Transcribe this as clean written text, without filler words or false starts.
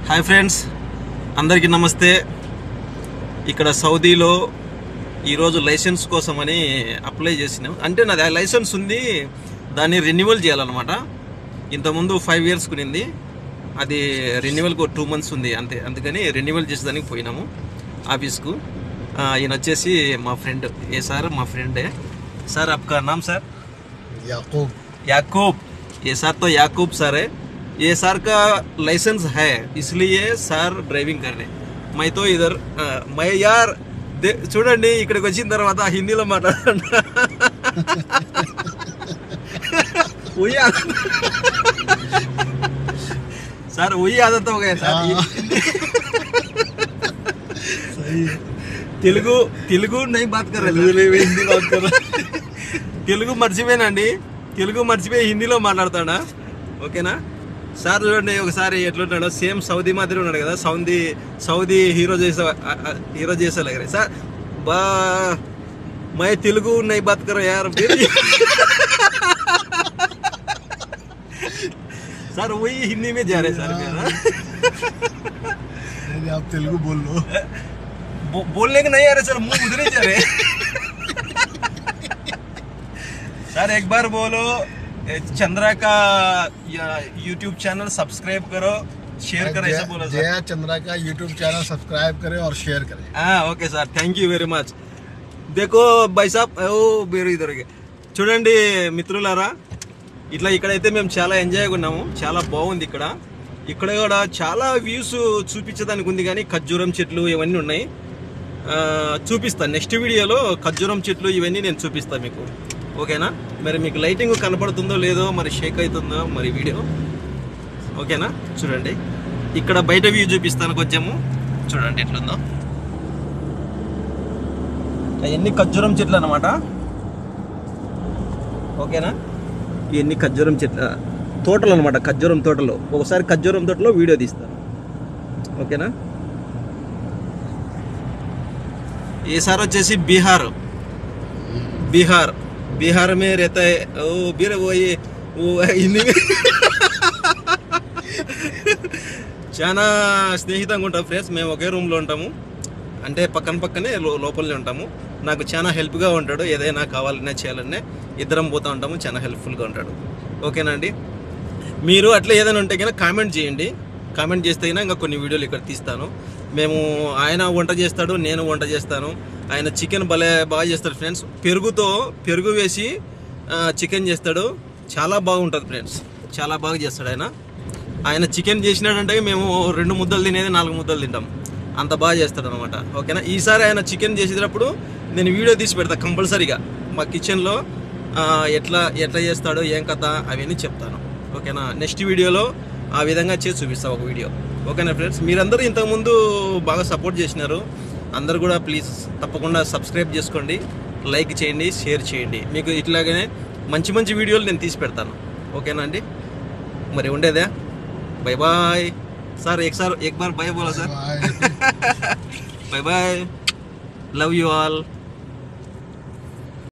Hi friends, అందరికీ నమస్తే. ఇక్కడ సౌదీలో ఈరోజు లైసెన్స్ కోసమని అప్లై చేసినాం. అంటే నాది లైసెన్స్ ఉంది, దాన్ని రెన్యువల్ చేయాలన్నమాట. ఇంతకుముందు 5 years కొనింది, అది రెన్యువల్కి 2 months ఉంది అంతే. అందుకని రెన్యువల్ చేసేదానికి పోయినాము ఆఫీస్కు. ఈయన వచ్చేసి మా ఫ్రెండ్. ఏ సార్? మా ఫ్రెండే సార్. आपका नाम सर? याकूब. ये सर तो याकूब सर है. ये सर का लाइसेंस है, इसलिए सर డ్రైవింగ్ कर रहे. मैं तो इधर मैं यार చూడండి, ఇక్కడికి వచ్చిన తర్వాత హిందీలో మాట్లాడండి. సార్ वही आदत हो गया सर. తెలుగు नहीं बात कर रहे, हिंदी बात कर रहे. తెలుగు మర్చిపోయానండి, తెలుగు మర్చిపోయి హిందీలో మాట్లాడతాడా. ఓకేనా సార్? చూడండి ఒకసారి ఎట్లుంటాడో, సేమ్ సౌదీ మాదిరి ఉన్నాడు కదా. సౌదీ హీరో చేసే లగరే సార్. బా మై తెలుగు నై బాత్ కరో యార్. सर वही हिंदी में जा रहे सर मेरा. आप तेलुगु बोल लो. बोलने के नहीं आ रहे सर, मुंह उधर ही जा रहे. सर एक बार बोलो, चंद्रा का यूट्यूब चैनल सब्सक्राइब करो, शेयर करो, ऐसा बोलो सर. जया चंद्रा का यूट्यूब चैनल सब्सक्राइब करें और शेयर करें. हाँ okay sir, thank you very much. देखो भाई साहब, ఓ మీరు ఇద్దరికి చూడండి మిత్రులారా, ఇట్లా ఇక్కడైతే మేము చాలా ఎంజాయ్గా ఉన్నాము. చాలా బాగుంది ఇక్కడ. ఇక్కడ కూడా చాలా వ్యూస్ చూపించడానికి ఉంది, కానీ ఖర్జూరం చెట్లు ఇవన్నీ ఉన్నాయి. చూపిస్తాను నెక్స్ట్ వీడియోలో. ఖర్జూరం చెట్లు ఇవన్నీ నేను చూపిస్తాను మీకు. ఓకేనా? మరి మీకు లైటింగ్ కనపడుతుందో లేదో, మరి షేక్ అవుతుందో మరి వీడియో. ఓకేనా? చూడండి ఇక్కడ బయట వ్యూ చూపిస్తాను కొంచెము. చూడండి ఎట్లుందో. అవన్నీ ఖర్జూరం చెట్లు అన్నమాట. ఓకేనా? ఇవన్నీ ఖర్జూరం చెట్ల తోటలు అనమాట. ఖర్జూరం తోటలో ఒకసారి ఖర్జూరం తోటలో వీడియో తీస్తాను. ఓకేనా? ये सार వచ్చేసి बिहार में रहता है. ओ बीर वो ये वो हिंदी में చాలా స్నేహితంగా ఉంటాం ఫ్రెండ్స్. మేము ఒకే రూమ్లో ఉంటాము, అంటే పక్కనే లోపలనే ఉంటాము. నాకు చాలా హెల్ప్గా ఉంటాడు. ఏదైనా కావాలన్నా చేయాలన్నా ఇద్దరం పోతూ ఉంటాము. చాలా హెల్ప్ఫుల్గా ఉంటాడు. ఓకేనా అండి? మీరు అట్లా ఏదైనా ఉంటే కనుక కామెంట్ చేయండి. కామెంట్ చేస్తే కనుక ఇంకా కొన్ని వీడియోలు ఇక్కడ తీస్తాను. మేము ఆయన వంట చేస్తాడు, నేను వంట చేస్తాను. ఆయన చికెన్ బాగా చేస్తాడు ఫ్రెండ్స్. పెరుగు వేసి చికెన్ చేస్తాడు. చాలా బాగుంటుంది ఫ్రెండ్స్, చాలా బాగా చేస్తాడు ఆయన చికెన్ చేసినాడంటే మేము 2 ముద్దలు తినేది 4 ముద్దలు తింటాం. అంత బాగా చేస్తాడు అనమాట. ఓకేనా? ఈసారి ఆయన చికెన్ చేసేటప్పుడు నేను వీడియో తీసి పెడతా కంపల్సరీగా. మా కిచెన్లో ఎట్లా చేస్తాడో ఏం కథ అవన్నీ చెప్తాను. ఓకేనా? నెక్స్ట్ వీడియోలో ఆ విధంగా చేసి చూపిస్తాను ఒక వీడియో. ఓకేనా ఫ్రెండ్స్? మీరందరూ ఇంతకుముందు బాగా సపోర్ట్ చేసినారు. అందరు కూడా ప్లీజ్ తప్పకుండా సబ్స్క్రైబ్ చేసుకోండి, లైక్ చేయండి, షేర్ చేయండి. మీకు ఇట్లాగనే మంచి వీడియోలు నేను తీసి పెడతాను. ఓకేనా అండి? మరి ఉండేదా? Bye bye sir. एक बार बाय बोला sir. Bye bye, love you all.